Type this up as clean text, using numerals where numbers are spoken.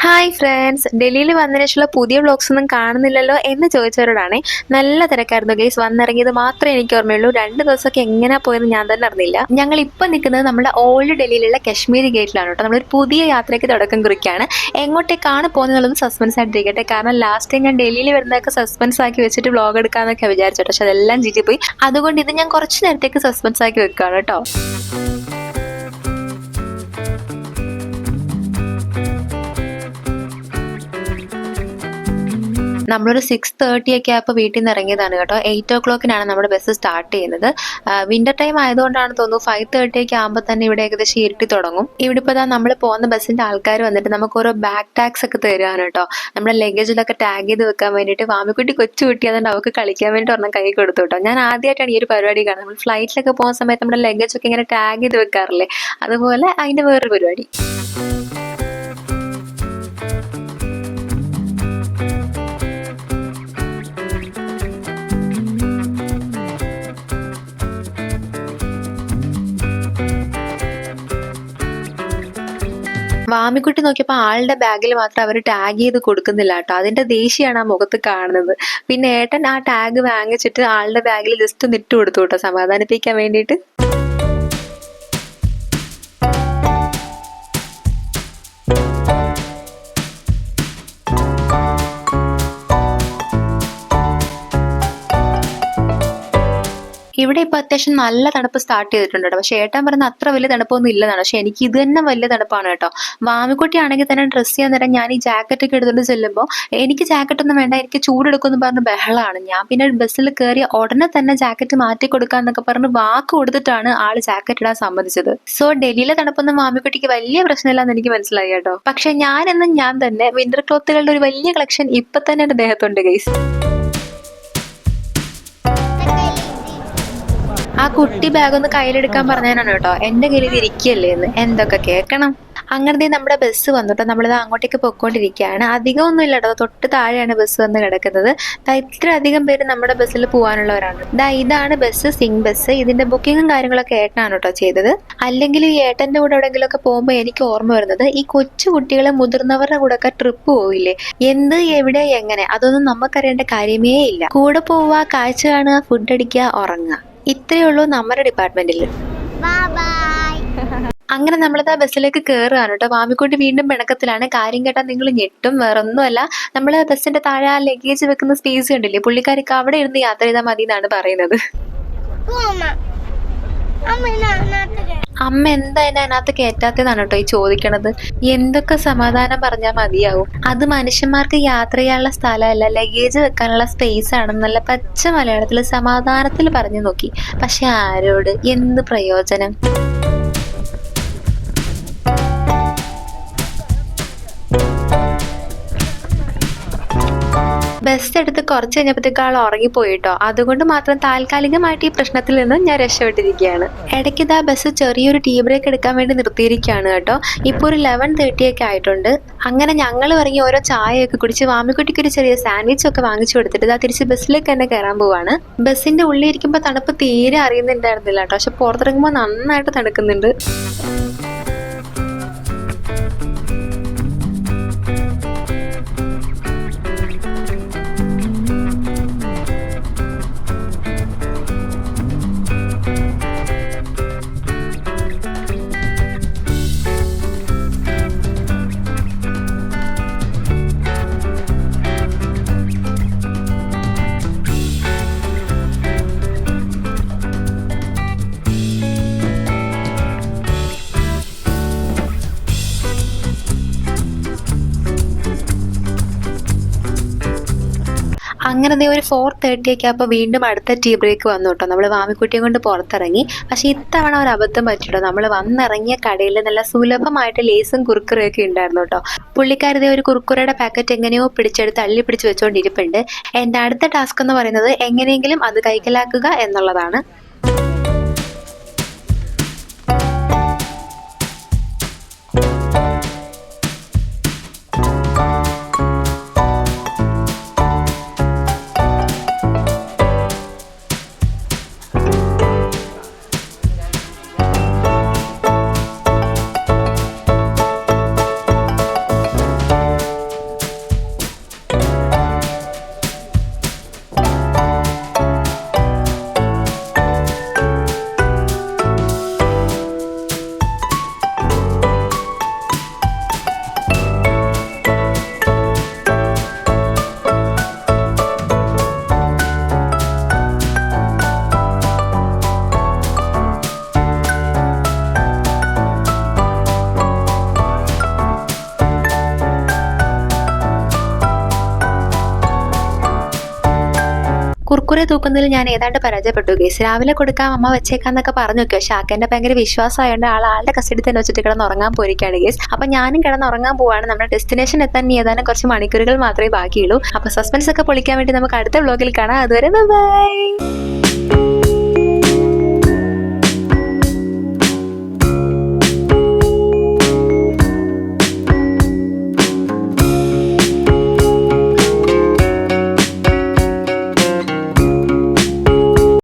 Hi friends, ഡൽഹിയിൽ വന്നതിന് ശേഷമുള്ള പുതിയ വ്ളോഗ്സ് ഒന്നും കാണുന്നില്ലല്ലോ എന്ന് ചോദിച്ചവരോടാണ്. നല്ല തിരക്കായിരുന്നു ഗൈസ്. വന്നിറങ്ങിയത് മാത്രമേ എനിക്ക് ഓർമ്മയുള്ളൂ. 2 ദിവസമൊക്കെ എങ്ങനെ പോയെന്ന് ഞാൻ തന്നെ അറിഞ്ഞില്ല. ഞങ്ങൾ ഇപ്പം നിൽക്കുന്നത് നമ്മുടെ ഓൾഡ് ഡൽഹിയിലുള്ള കശ്മീരി ഗേറ്റിലാണ് കേട്ടോ. നമ്മളൊരു പുതിയ യാത്രയ്ക്ക് തുടക്കം കുറിക്കുകയാണ്. എങ്ങോട്ടേക്കാണ് പോകുന്നതും സസ്പെൻസ് ആയിട്ടിരിക്കട്ടെ. കാരണം ലാസ്റ്റ് ടൈം ഞാൻ ഡൽഹിയിൽ വരുന്നതൊക്കെ സസ്പെൻസ് ആക്കി വെച്ചിട്ട് വ്ളോഗ് എടുക്കാന്നൊക്കെ വിചാരിച്ചു. പക്ഷെ അതെല്ലാം പോയി. അതുകൊണ്ട് ഇത് ഞാൻ കുറച്ച് നേരത്തേക്ക് സസ്പെൻസ് ആക്കി വെക്കുകയാണ് കേട്ടോ. നമ്മളൊരു 6:30 ഒക്കെ ആയപ്പോൾ വീട്ടിൽ നിന്ന് ഇറങ്ങിയതാണ് കേട്ടോ. 8 o'clock നമ്മുടെ ബസ് സ്റ്റാർട്ട് ചെയ്യുന്നത്. വിന്റർ ടൈം ആയതുകൊണ്ടാണ് തോന്നുന്നു 5:30 ഒക്കെ ആകുമ്പോൾ തന്നെ ഇവിടെ ഏകദേശം ഇരുട്ടി തുടങ്ങും. ഇവിടെ ഇപ്പോൾ നമ്മൾ പോകുന്ന ബസ്സിന്റെ ആൾക്കാർ വന്നിട്ട് നമുക്ക് ഓരോ ബാക്ക് ടാഗ്സ് ഒക്കെ തരുവാണ് കേട്ടോ. നമ്മുടെ ലഗേജിലൊക്കെ ടാഗ് ചെയ്ത് വെക്കാൻ വേണ്ടിയിട്ട്. വാമിക്കുട്ടി കൊച്ചു കുട്ടി അതുകൊണ്ട് അവർക്ക് കളിക്കാൻ വേണ്ടി ഒരെണ്ണം കൈ കൊടുത്തു കേട്ടോ. ഞാൻ ആദ്യമായിട്ടാണ് ഈ ഒരു പരിപാടി കാണുന്നത്. നമ്മൾ ഫ്ലൈറ്റിലൊക്കെ പോകുന്ന സമയത്ത് നമ്മുടെ ലഗേജ് ഒക്കെ ഇങ്ങനെ ടാഗ് ചെയ്ത് വെക്കാറില്ലേ, അതുപോലെ അതിന്റെ വേറൊരു പരിപാടി. വാമിക്കുട്ടി നോക്കിയപ്പോൾ ആളുടെ ബാഗിൽ മാത്രം അവർ ടാഗ് ചെയ്ത് കൊടുക്കുന്നില്ല കേട്ടോ. അതിന്റെ ദേഷ്യമാണ് ആ മുഖത്ത് കാണുന്നത്. പിന്നെ ഏട്ടൻ ആ ടാഗ് വാങ്ങിച്ചിട്ട് ആളുടെ ബാഗിൽ ജസ്റ്റ് ഒന്ന് ഇട്ട് കൊടുത്തു കേട്ടോ, സമാധാനിപ്പിക്കാൻ വേണ്ടിയിട്ട്. ഇവിടെ ഇപ്പൊ അത്യാവശ്യം നല്ല തണുപ്പ് സ്റ്റാർട്ട് ചെയ്തിട്ടുണ്ട് കേട്ടോ. പക്ഷെ ഏട്ടൻ പറയുന്ന അത്ര വലിയ തണുപ്പൊന്നും ഇല്ലെന്നാണ്. പക്ഷെ എനിക്ക് ഇത് തന്നെ വലിയ തണുപ്പാണ് കേട്ടോ. വാമിക്കുട്ടി ആണെങ്കിൽ തന്നെ ഡ്രസ്സ് ചെയ്യാൻ നേരം ഞാൻ ഈ ജാക്കറ്റ് ഒക്കെ എടുത്തുകൊണ്ട് ചെല്ലുമ്പോൾ എനിക്ക് ജാക്കറ്റ് ഒന്നും വേണ്ട, എനിക്ക് ചൂടെടുക്കുമെന്ന് പറഞ്ഞ് ബഹളമാണ്. ഞാൻ പിന്നെ ബസ്സിൽ കയറി ഉടനെ തന്നെ ജാക്കറ്റ് മാറ്റി കൊടുക്കാന്നൊക്കെ പറഞ്ഞ് വാക്ക് കൊടുത്തിട്ടാണ് ആള് ജാക്കറ്റ് ഇടാൻ സമ്മതിച്ചത്. സോ ഡൽഹിയിലെ തണുപ്പൊന്നും വാമിക്കുട്ടിക്ക് വലിയ പ്രശ്നമില്ലാന്ന് എനിക്ക് മനസ്സിലായി കേട്ടോ. പക്ഷെ ഞാൻ തന്നെ വിന്റർ ക്ലോത്തുകളുടെ ഒരു വലിയ കളക്ഷൻ ഇപ്പൊ തന്നെ എന്റെ ദേഹത്തുണ്ട് ഗൈസ്. ആ കുട്ടി ബാഗ് ഒന്ന് കയ്യിലെടുക്കാൻ പറഞ്ഞാണ് കേട്ടോ. എന്റെ കയ്യിൽ ഇത് ഇരിക്കുകയല്ലേ എന്ന് എന്തൊക്കെ കേൾക്കണം. അങ്ങനത്തെ നമ്മുടെ ബസ് വന്നിട്ടോ. നമ്മളിത് അങ്ങോട്ടേക്ക് പൊയ്ക്കൊണ്ടിരിക്കുകയാണ്. അധികം ഒന്നും ഇല്ല കേട്ടോ. തൊട്ട് താഴെയാണ് ബസ് വന്ന് കിടക്കുന്നത്. ഇത്ര അധികം പേര് നമ്മുടെ ബസ്സിൽ പോകാനുള്ളവരാണ്. ഇതാണ് ബസ്, സിംഗ് ബസ്. ഇതിന്റെ ബുക്കിങ്ങും കാര്യങ്ങളൊക്കെ ഏട്ടനാണ് കേട്ടോ ചെയ്തത്. അല്ലെങ്കിൽ ഈ ഏട്ടന്റെ കൂടെ എവിടെയെങ്കിലും ഒക്കെ പോകുമ്പോൾ എനിക്ക് ഓർമ്മ വരുന്നത് ഈ കൊച്ചു കുട്ടികളെ മുതിർന്നവരുടെ കൂടെ ഒക്കെ ട്രിപ്പ് പോവില്ലേ, എന്ത് എവിടെ എങ്ങനെ അതൊന്നും നമുക്കറിയേണ്ട കാര്യമേ ഇല്ല. കൂടെ പോവുക, കാഴ്ച കാണുക, ഫുഡ് അടിക്കുക, ഉറങ്ങുക, ഇത്രയേ ഉള്ളൂ നമ്മുടെ ഡിപ്പാർട്ട്മെന്റിൽ. അങ്ങനെ നമ്മളിതാ ബസ്സിലേക്ക് കയറുകയാണ് കേട്ടോ. വാമിക്കുട്ടി വീണ്ടും പിണക്കത്തിലാണ്. കാര്യം കേട്ടാൽ നിങ്ങൾ ഞെട്ടും. വേറൊന്നുമല്ല, നമ്മള് ബസ്സിന്റെ താഴെ ആ ലഗേജ് വെക്കുന്ന സ്പേസ് കണ്ടില്ലേ, പുള്ളിക്കാരിക്ക് അവിടെ ഇരുന്ന് യാത്ര ചെയ്താൽ മതി എന്നാണ് പറയുന്നത്. അമ്മ എന്താ എന്നെ അതിനകത്ത് കയറ്റാത്തതാണ് കേട്ടോ ഈ ചോദിക്കണത്. എന്തൊക്കെ സമാധാനം പറഞ്ഞാൽ മതിയാവും. അത് മനുഷ്യന്മാർക്ക് യാത്ര ചെയ്യാനുള്ള സ്ഥലമല്ല, ലഗേജ് വെക്കാനുള്ള സ്പേസ് ആണെന്നല്ല പച്ച മലയാളത്തിൽ സമാധാനത്തിൽ പറഞ്ഞു നോക്കി. പക്ഷെ ആരോട്, എന്ത് പ്രയോജനം? ബസ് എടുത്ത് കുറച്ച് കഴിഞ്ഞപ്പോഴത്തേക്ക് ആൾ ഉറങ്ങിപ്പോയിട്ടോ. അതുകൊണ്ട് മാത്രം താൽക്കാലികമായിട്ട് ഈ പ്രശ്നത്തിൽ നിന്ന് ഞാൻ രക്ഷപ്പെട്ടിരിക്കുകയാണ്. ഇടയ്ക്ക് ഇതാ ബസ് ചെറിയൊരു ടീ ബ്രേക്ക് എടുക്കാൻ വേണ്ടി നിർത്തിയിരിക്കുകയാണ് കേട്ടോ. ഇപ്പോൾ ഒരു 11:30 ഒക്കെ ആയിട്ടുണ്ട്. അങ്ങനെ ഞങ്ങൾ ഇറങ്ങി ഓരോ ചായയൊക്കെ കുടിച്ച് വാമിക്കുട്ടിക്ക് ഒരു ചെറിയ സാൻഡ്വിച്ച് ഒക്കെ വാങ്ങിച്ചു കൊടുത്തിട്ട് ഇതാ തിരിച്ച് ബസ്സിലേക്ക് തന്നെ കയറാൻ പോവാണ്. ബസ്സിന്റെ ഉള്ളിൽ ഇരിക്കുമ്പോൾ തണുപ്പ് തീരെ അറിയുന്നുണ്ടായിരുന്നില്ല കേട്ടോ. പക്ഷെ പുറത്തിറങ്ങുമ്പോൾ നന്നായിട്ട് തണുക്കുന്നുണ്ട്. അങ്ങനെ ഒരു 4:30 ഒക്കെ ആയപ്പോൾ വീണ്ടും അടുത്ത ടീ ബ്രേക്ക് വന്നു കേട്ടോ. നമ്മൾ വാമിക്കുട്ടിയെ കൊണ്ട് പുറത്തിറങ്ങി. പക്ഷെ ഇത്തവണ ഒരു അബദ്ധം പറ്റിട്ടോ. നമ്മൾ വന്നിറങ്ങിയ കടയിൽ നല്ല സുലഭമായിട്ട് ലേസും കുറുക്കുറയൊക്കെ ഉണ്ടായിരുന്നു കേട്ടോ. പുള്ളിക്കാരതേ ഒരു കുറുക്കുറയുടെ പാക്കറ്റ് എങ്ങനെയോ പിടിച്ചെടുത്ത് തള്ളി പിടിച്ച് വെച്ചുകൊണ്ടിരിപ്പുണ്ട്. എൻ്റെ അടുത്ത ടാസ്ക് എന്ന് പറയുന്നത് എങ്ങനെയെങ്കിലും അത് കൈക്കലാക്കുക എന്നുള്ളതാണ്. കുർക്കുറെ തൂക്കുന്നതിൽ ഞാൻ ഏതാണ്ട് പരാജയപ്പെട്ടു ഗേസ്. രാവിലെ കൊടുക്കാം അമ്മ വെച്ചേക്കാന്നൊക്കെ പറഞ്ഞു നോക്കി. പക്ഷെ ആക്കെന്റെ ഭയങ്കര വിശ്വാസമായതുകൊണ്ട് ആളുടെ കസ്റ്റഡി തന്നെ വെച്ചിട്ട് കിടന്ന് ഉറങ്ങാൻ പോയിരിക്കുകയാണ് ഗേസ്. അപ്പൊ ഞാനും കിടന്ന് ഉറങ്ങാൻ പോവാണ്. നമ്മുടെ ഡെസ്റ്റിനേഷൻ എത്താൻ ഇനി ഏതാനും കുറച്ച് മണിക്കൂറുകൾ മാത്രമേ ബാക്കിയുള്ളൂ. അപ്പൊ സസ്പെൻസ് ഒക്കെ പൊളിക്കാൻ വേണ്ടി നമുക്ക് അടുത്ത വ്ലോഗിൽ കാണാം. അതുവരെ ബൈ.